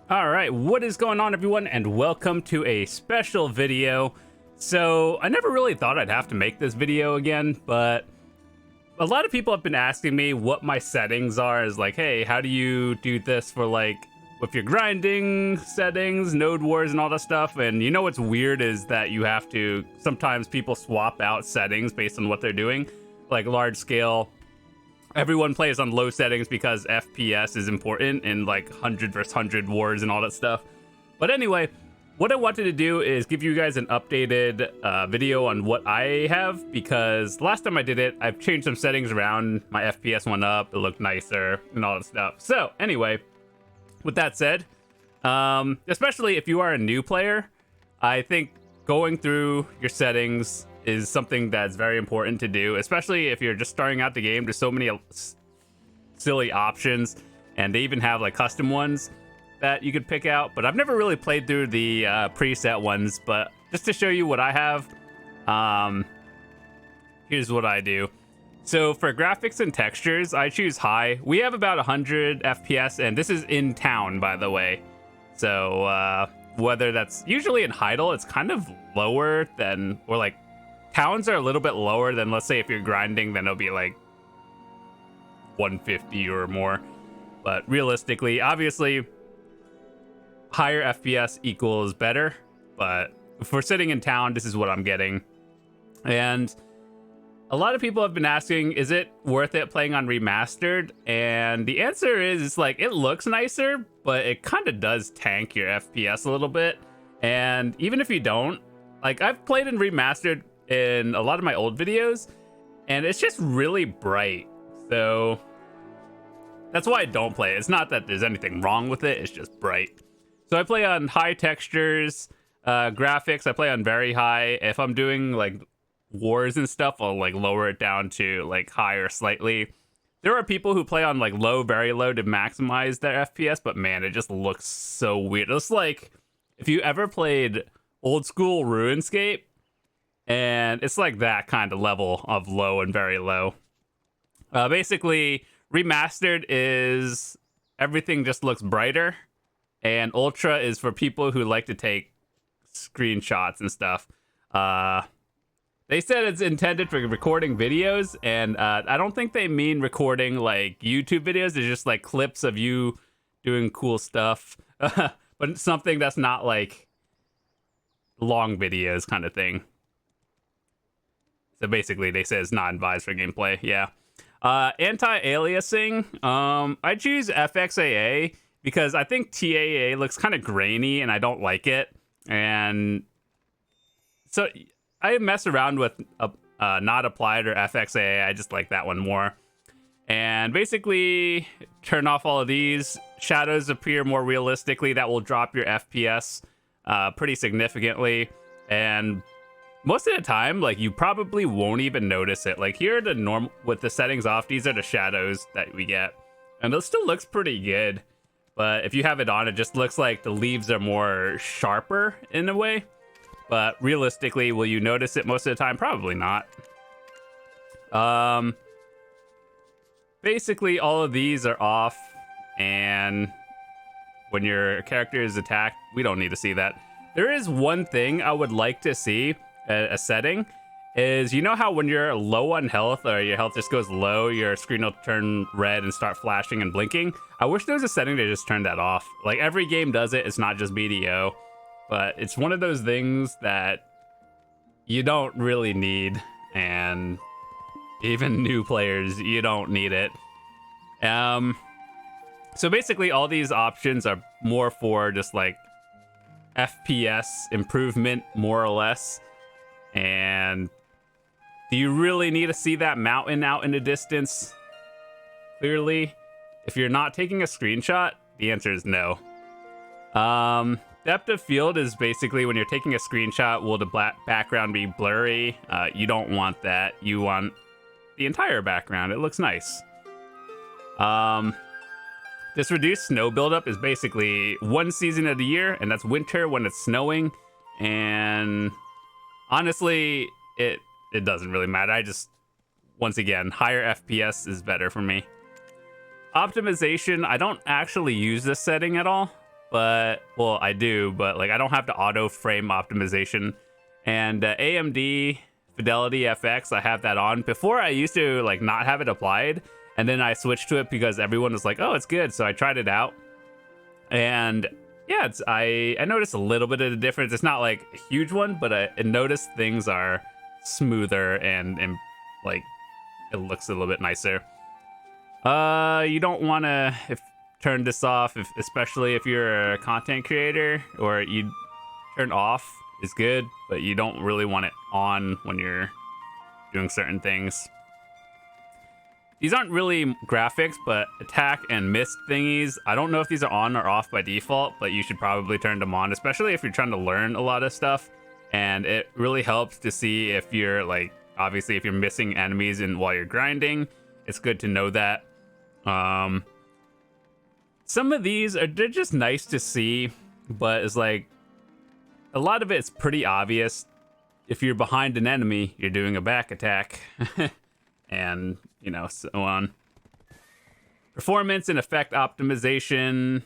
All right, what is going on, everyone, and welcome to a special video. So I never really thought I'd have to make this video again, but a lot of people have been asking me what my settings are. Is like, hey, how do you do this for like with your grinding settings, node wars, and all that stuff? And you know what's weird is that you have to sometimes people swap out settings based on what they're doing, like large scale. Everyone plays on low settings because FPS is important in like 100 versus 100 wars and all that stuff. But anyway, what I wanted to do is give you guys an updated video on what I have, because last time I did it, I've changed some settings around. My FPS went up, it looked nicer and all that stuff. So anyway, with that said, especially if you are a new player, I think going through your settings is something that's very important to do, especially if you're just starting out the game. There's so many silly options, and they even have like custom ones that you could pick out, but I've never really played through the preset ones. But just to show you what I have, here's what I do. So for graphics and textures, I choose high. We have about 100 FPS, and this is in town, by the way. So whether that's usually in Heidel, it's kind of lower than, or like towns are a little bit lower than, let's say if you're grinding, then it'll be like 150 or more. But realistically, obviously, higher FPS equals better. But if we're sitting in town, this is what I'm getting. And a lot of people have been asking, is it worth it playing on remastered? And the answer is, it's like, it looks nicer, but it kind of does tank your FPS a little bit. And even if you don't, like, I've played in remastered in a lot of my old videos, and it's just really bright. So that's why I don't play it. It's not that there's anything wrong with it, it's just bright. So I play on high textures, graphics, I play on very high. If I'm doing like wars and stuff, I'll like lower it down to like higher slightly. There are people who play on like low, very low to maximize their FPS, but man, it just looks so weird. It's like if you ever played old school RuneScape, and it's like that kind of level of low and very low. Basically, remastered is everything just looks brighter, and ultra is for people who like to take screenshots and stuff. They said it's intended for recording videos, and I don't think they mean recording like YouTube videos. It's just like clips of you doing cool stuff, but something that's not like long videos kind of thing. So basically, they say it's not advised for gameplay. Yeah. Anti-aliasing. I choose FXAA because I think TAA looks kind of grainy, and I don't like it. And so I mess around with not applied or FXAA. I just like that one more. And basically, turn off all of these. Shadows appear more realistically. That will drop your FPS pretty significantly. And most of the time, like, you probably won't even notice it. Like, here are the normal, with the settings off, these are the shadows that we get. And it still looks pretty good. But if you have it on, it just looks like the leaves are more sharper in a way. But realistically, will you notice it most of the time? Probably not. Basically, all of these are off. And when your character is attacked, we don't need to see that. There is one thing I would like to see, a setting, is, you know how when you're low on health, or your health just goes low, your screen will turn red and start flashing and blinking? I wish there was a setting to just turn that off. Like, every game does it, it's not just BDO. But it's one of those things that you don't really need, and even new players, you don't need it. So basically, all these options are more for just like FPS improvement, more or less. And do you really need to see that mountain out in the distance? Clearly, if you're not taking a screenshot, the answer is no. Depth of field is basically when you're taking a screenshot, will the background be blurry? You don't want that. You want the entire background. It looks nice. This reduced snow buildup is basically one season of the year, and that's winter when it's snowing. And honestly, it doesn't really matter. I just, once again, higher FPS is better for me. Optimization, I don't actually use this setting at all. but well, I do, but like I don't have the auto frame optimization. And AMD Fidelity FX, I have that on. Before I used to like not have it applied, and then I switched to it because everyone was like, "Oh, it's good." So I tried it out, and yeah, I noticed a little bit of the difference. It's not like a huge one, but I noticed things are smoother and like it looks a little bit nicer. You don't want to turn this off, especially if you're a content creator, or you turn off is good, but you don't really want it on when you're doing certain things. These aren't really graphics, but attack and miss thingies, I don't know if these are on or off by default, but you should probably turn them on, especially if you're trying to learn a lot of stuff. And it really helps to see if you're like, obviously if you're missing enemies while you're grinding, it's good to know that. Some of these they're just nice to see, but it's like a lot of it's pretty obvious. If you're behind an enemy, you're doing a back attack. And, you know, so on. Performance and effect optimization.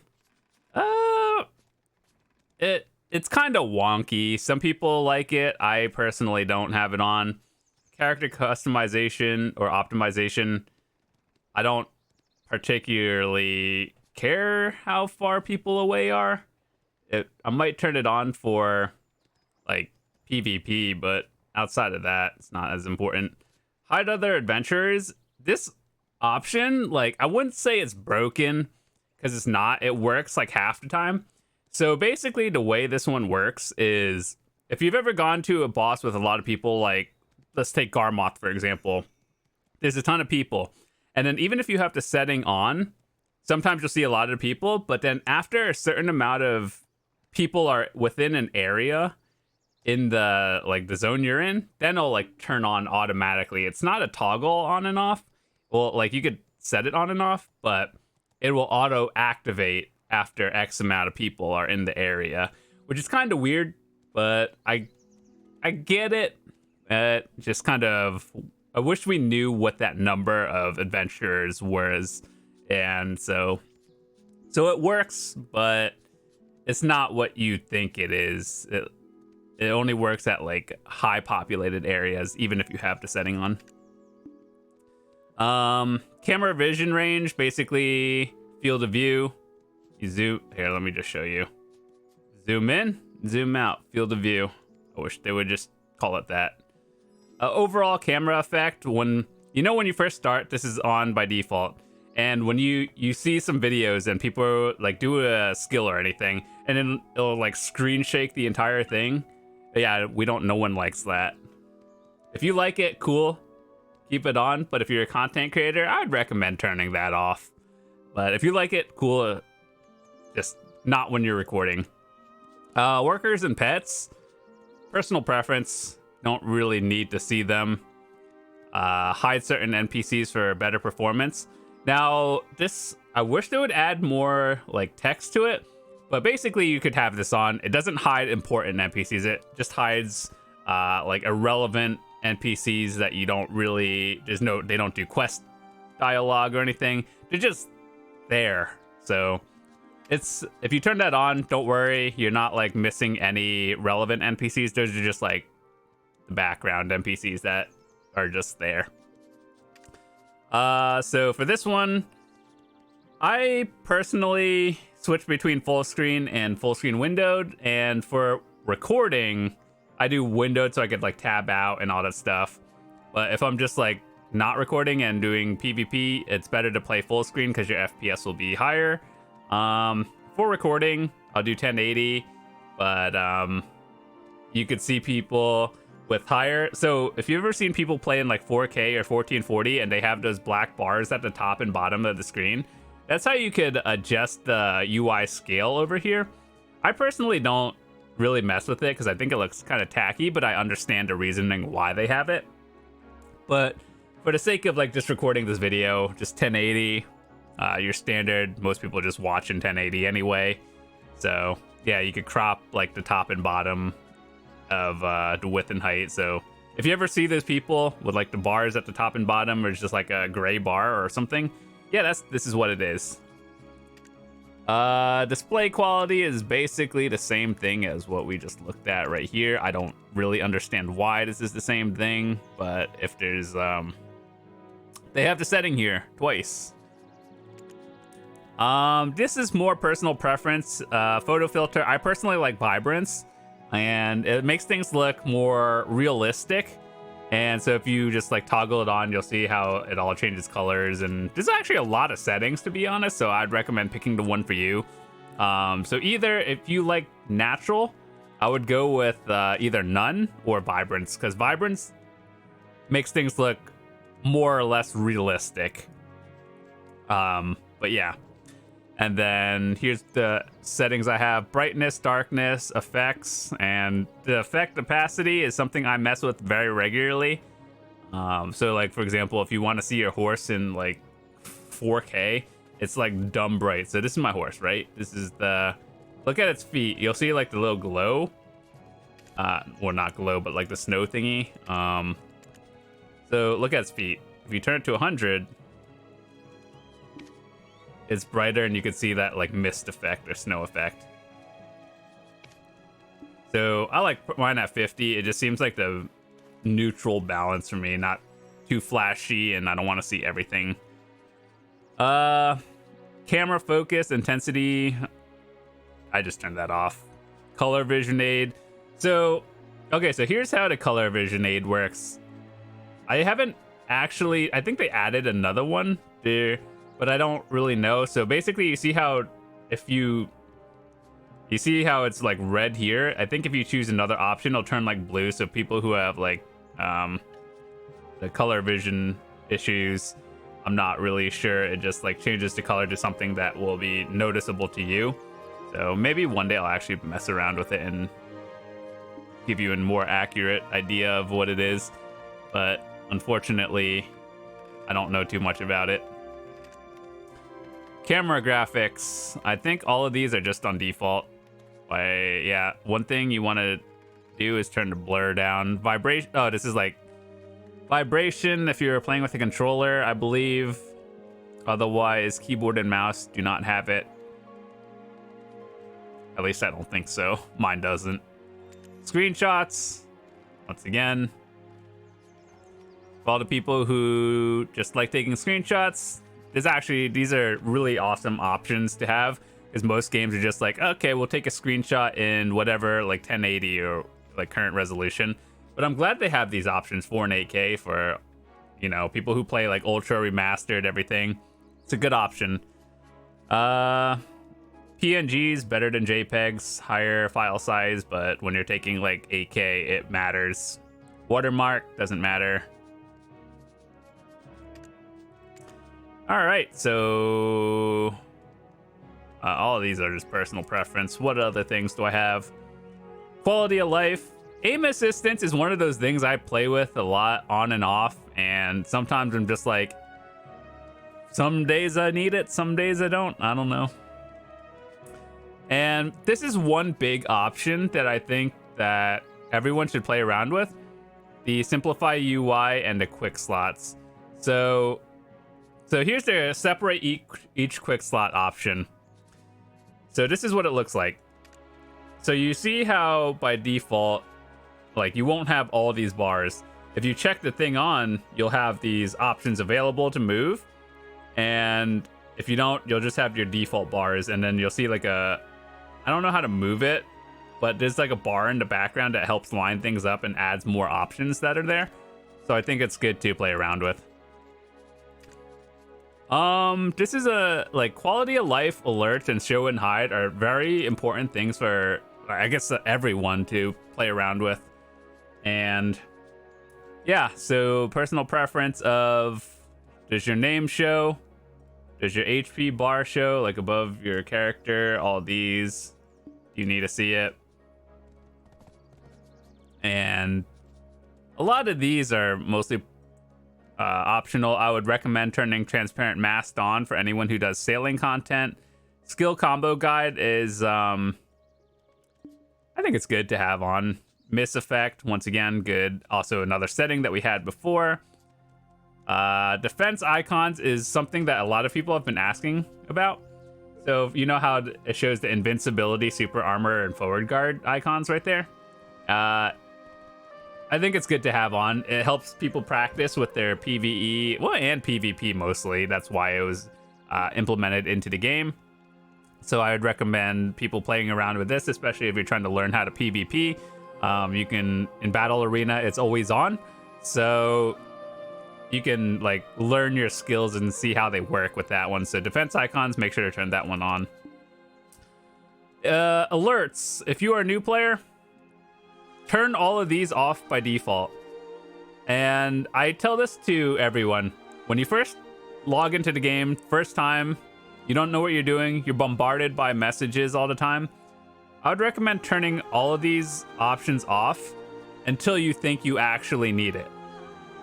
It's kind of wonky. Some people like it. I personally don't have it on. Character customization or optimization. I don't particularly care how far people away are. I might turn it on for like PvP, but outside of that, it's not as important. Hide other adventurers. This option, like, I wouldn't say it's broken because it's not. It works like half the time. So basically, the way this one works is if you've ever gone to a boss with a lot of people, like let's take Garmoth for example. There's a ton of people, and then even if you have the setting on, sometimes you'll see a lot of people. But then after a certain amount of people are within an area in the like the zone you're in, then it'll like turn on automatically. It's not a toggle on and off. Well, like you could set it on and off, but it will auto activate after X amount of people are in the area, which is kind of weird, but I get it. Just kind of, I wish we knew what that number of adventurers was, and so it works, but it's not what you think it is. It only works at like high populated areas, even if you have the setting on. Camera vision range, basically field of view. You zoom here. Let me just show you. Zoom in, zoom out. Field of view. I wish they would just call it that. Overall camera effect. When you first start, this is on by default. And when you see some videos and people like do a skill or anything, and then it'll like screen shake the entire thing. Yeah, no one likes that. If you like it, cool, keep it on. But if you're a content creator, I would recommend turning that off. But if you like it, cool, just not when you're recording. Workers and pets, personal preference, don't really need to see them. Hide certain NPCs for better performance. Now, I wish they would add more like text to it. But basically, you could have this on. It doesn't hide important NPCs. It just hides like irrelevant NPCs that you don't really. They don't do quest dialogue or anything. They're just there. So if you turn that on, don't worry. You're not like missing any relevant NPCs. Those are just like the background NPCs that are just there. So for this one, I personally switch between full screen and full screen windowed, and for recording I do windowed so I could like tab out and all that stuff. But if I'm just like not recording and doing PvP, it's better to play full screen because your FPS will be higher. For recording I'll do 1080, but you could see people with higher. So if you've ever seen people play in like 4K or 1440 and they have those black bars at the top and bottom of the screen, that's how you could adjust the UI scale over here. I personally don't really mess with it because I think it looks kind of tacky, but I understand the reasoning why they have it. But for the sake of like just recording this video, just 1080, your standard. Most people just watch in 1080 anyway. So yeah, you could crop like the top and bottom of the width and height. So if you ever see those people with like the bars at the top and bottom, or it's just like a gray bar or something, yeah, this is what it is. Display quality is basically the same thing as what we just looked at right here. I don't really understand why this is the same thing, but if there's they have the setting here twice. This is more personal preference. Photo filter, I personally like vibrance, and it makes things look more realistic. And so if you just like toggle it on, you'll see how it all changes colors. And there's actually a lot of settings, to be honest, so I'd recommend picking the one for you. So either if you like natural, I would go with either none or vibrance, because vibrance makes things look more or less realistic. But yeah. And then here's the settings I have: brightness, darkness, effects, and the effect opacity is something I mess with very regularly. So like, for example, if you want to see your horse in like 4K, it's like dumb bright. So this is my horse, right? This is the, look at its feet. You'll see like the little glow. Well, not glow, but like the snow thingy. So look at its feet. If you turn it to 100, it's brighter, and you can see that like mist effect or snow effect. So I like mine at 50. It just seems like the neutral balance for me, not too flashy, and I don't want to see everything. Camera focus intensity, I just turned that off. Color vision aid. So okay, so here's how the color vision aid works. I haven't actually, I think they added another one there, but I don't really know. So basically, you see how if you see how it's like red here. I think if you choose another option, it'll turn like blue. So people who have like the color vision issues, I'm not really sure. It just like changes the color to something that will be noticeable to you. So maybe one day I'll actually mess around with it and give you a more accurate idea of what it is. But unfortunately, I don't know too much about it. Camera graphics, I think all of these are just on default. Yeah, one thing you want to do is turn the blur down. Vibration, oh, this is like vibration if you're playing with a controller, I believe. Otherwise, keyboard and mouse do not have it. At least I don't think so. Mine doesn't. Screenshots, once again, for all the people who just like taking screenshots, these are really awesome options to have, because most games are just like, okay, we'll take a screenshot in whatever, like 1080 or like current resolution. But I'm glad they have these options for an 8K for, you know, people who play like ultra remastered everything. It's a good option. PNGs better than JPEGs, higher file size, but when you're taking like 8K, it matters. Watermark doesn't matter. All right, so all of these are just personal preference. What other things do I have? Quality of life. Aim assistance is one of those things I play with a lot on and off, and sometimes I'm just like, some days I need it, some days I don't know. And this is one big option that I think that everyone should play around with: the simplify UI and the quick slots. So here's the separate each quick slot option. So this is what it looks like. So you see how by default, like, you won't have all these bars. If you check the thing on, you'll have these options available to move. And if you don't, you'll just have your default bars. And then you'll see like I don't know how to move it, but there's like a bar in the background that helps line things up and adds more options that are there. So I think it's good to play around with. This is a, like, quality of life alerts and show and hide are very important things for, I guess, everyone to play around with. And yeah, so personal preference of, does your name show? Does your HP bar show, like above your character? All these, you need to see it. And a lot of these are mostly optional. I would recommend turning transparent mask on for anyone who does sailing content. Skill combo guide is, I think it's good to have on. Miss effect, once again, good. Also another setting that we had before. Defense icons is something that a lot of people have been asking about. So you know how it shows the invincibility, super armor, and forward guard icons right there? I think it's good to have on. It helps people practice with their PvE, well, and PvP mostly. That's why it was implemented into the game. So I would recommend people playing around with this, especially if you're trying to learn how to PvP. You can, in Battle Arena, it's always on. So you can like learn your skills and see how they work with that one. So defense icons, make sure to turn that one on. Alerts. If you are a new player, turn all of these off by default. And I tell this to everyone. When you first log into the game, first time, you don't know what you're doing, you're bombarded by messages all the time, I would recommend turning all of these options off until you think you actually need it.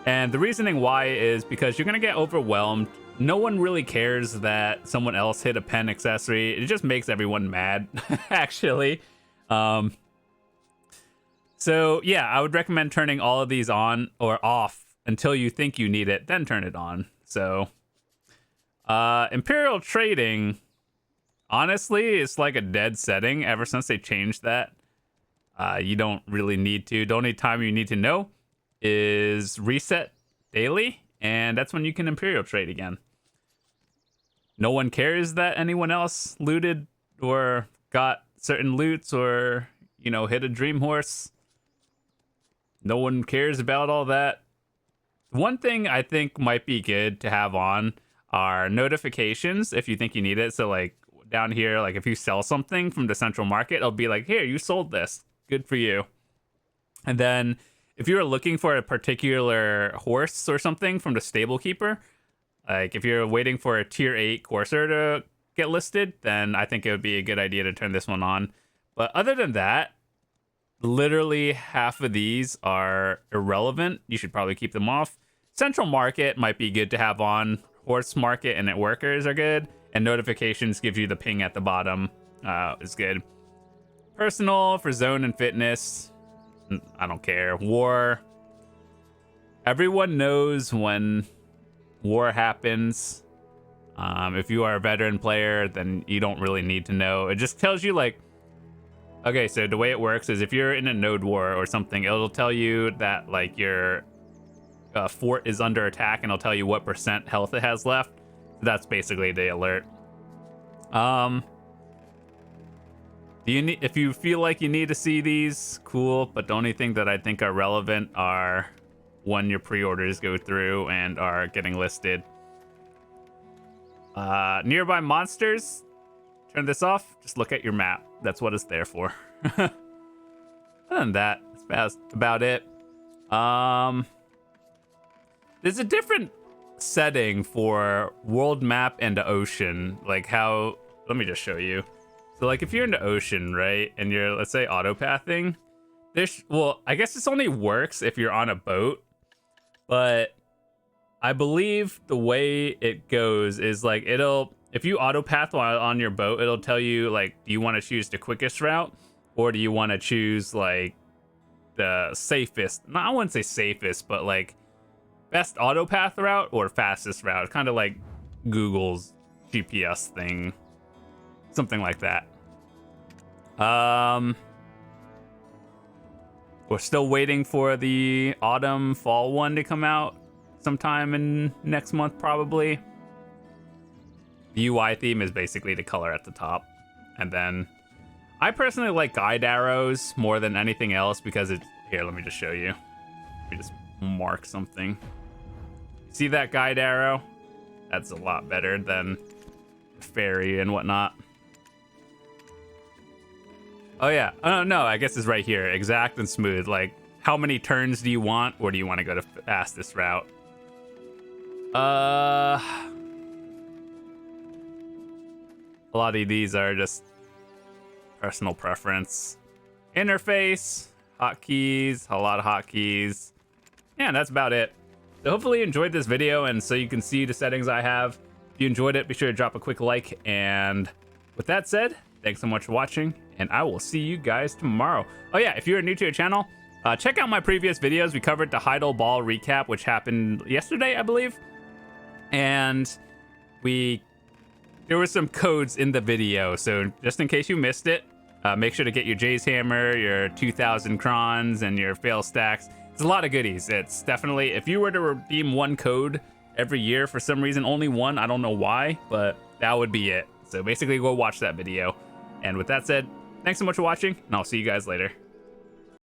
And the reasoning why is because you're going to get overwhelmed. No one really cares that someone else hit a pen accessory. It just makes everyone mad, actually. So yeah, I would recommend turning all of these on or off until you think you need it, then turn it on. So Imperial Trading, honestly, it's like a dead setting ever since they changed that. You don't really need to. The only time you need to know is reset daily, and that's when you can Imperial Trade again. No one cares that anyone else looted or got certain loots or, you know, hit a dream horse. No one cares about all that. One thing I think might be good to have on are notifications if you think you need it. So like down here, like if you sell something from the central market, it'll be like, here, you sold this. Good for you. And then if you're looking for a particular horse or something from the stable keeper, like if you're waiting for a tier 8 courser to get listed, then I think it would be a good idea to turn this one on. But other than that, literally half of these are irrelevant. You should probably keep them off. Central market might be good to have on. Horse market and workers are good. And notifications gives you the ping at the bottom. Is good. Personal for zone and fitness. I don't care. War. Everyone knows when war happens. If you are a veteran player, then you don't really need to know. It just tells you like, okay, so the way it works is if you're in a node war or something, it'll tell you that like your fort is under attack, and it'll tell you what % health it has left. That's basically the alert. Do you need, if you feel like you need to see these, cool. But the only thing that I think are relevant are when your pre-orders go through and are getting listed. Nearby monsters. Turn this off. Just look at your map. That's what it's there for. Other than that, that's about it. There's a different setting for world map and the ocean. Like how, let me just show you. So like if you're in the ocean, right, and you're, let's say, autopathing, there's, well, I guess this only works if you're on a boat, but I believe the way it goes is like it'll, if you autopath while on your boat, it'll tell you like, do you want to choose the quickest route, or do you want to choose like the safest, no, I wouldn't say safest, but like best autopath route or fastest route, kind of like Google's GPS thing, something like that. We're still waiting for the autumn fall one to come out sometime in next month, probably. The UI theme is basically the color at the top. And then I personally like guide arrows more than anything else because it's, here, let me just show you. Let me just mark something. See that guide arrow? That's a lot better than fairy and whatnot. Oh yeah, no, I guess it's right here. Exact and smooth. Like, how many turns do you want, or do you want to go to fastest route? A lot of these are just personal preference. Interface, hotkeys, a lot of hotkeys. Yeah, that's about it. So hopefully you enjoyed this video, and so you can see the settings I have. If you enjoyed it, be sure to drop a quick like. And with that said, thanks so much for watching, and I will see you guys tomorrow. Oh yeah, if you're new to the channel, check out my previous videos. We covered the Heidel Ball recap, which happened yesterday, I believe. And we there were some codes in the video, so just in case you missed it, make sure to get your Jay's Hammer, your 2,000 crons, and your fail stacks. It's a lot of goodies. It's definitely, if you were to redeem one code every year for some reason, only one, I don't know why, but that would be it. So basically go watch that video. And with that said, thanks so much for watching, and I'll see you guys later.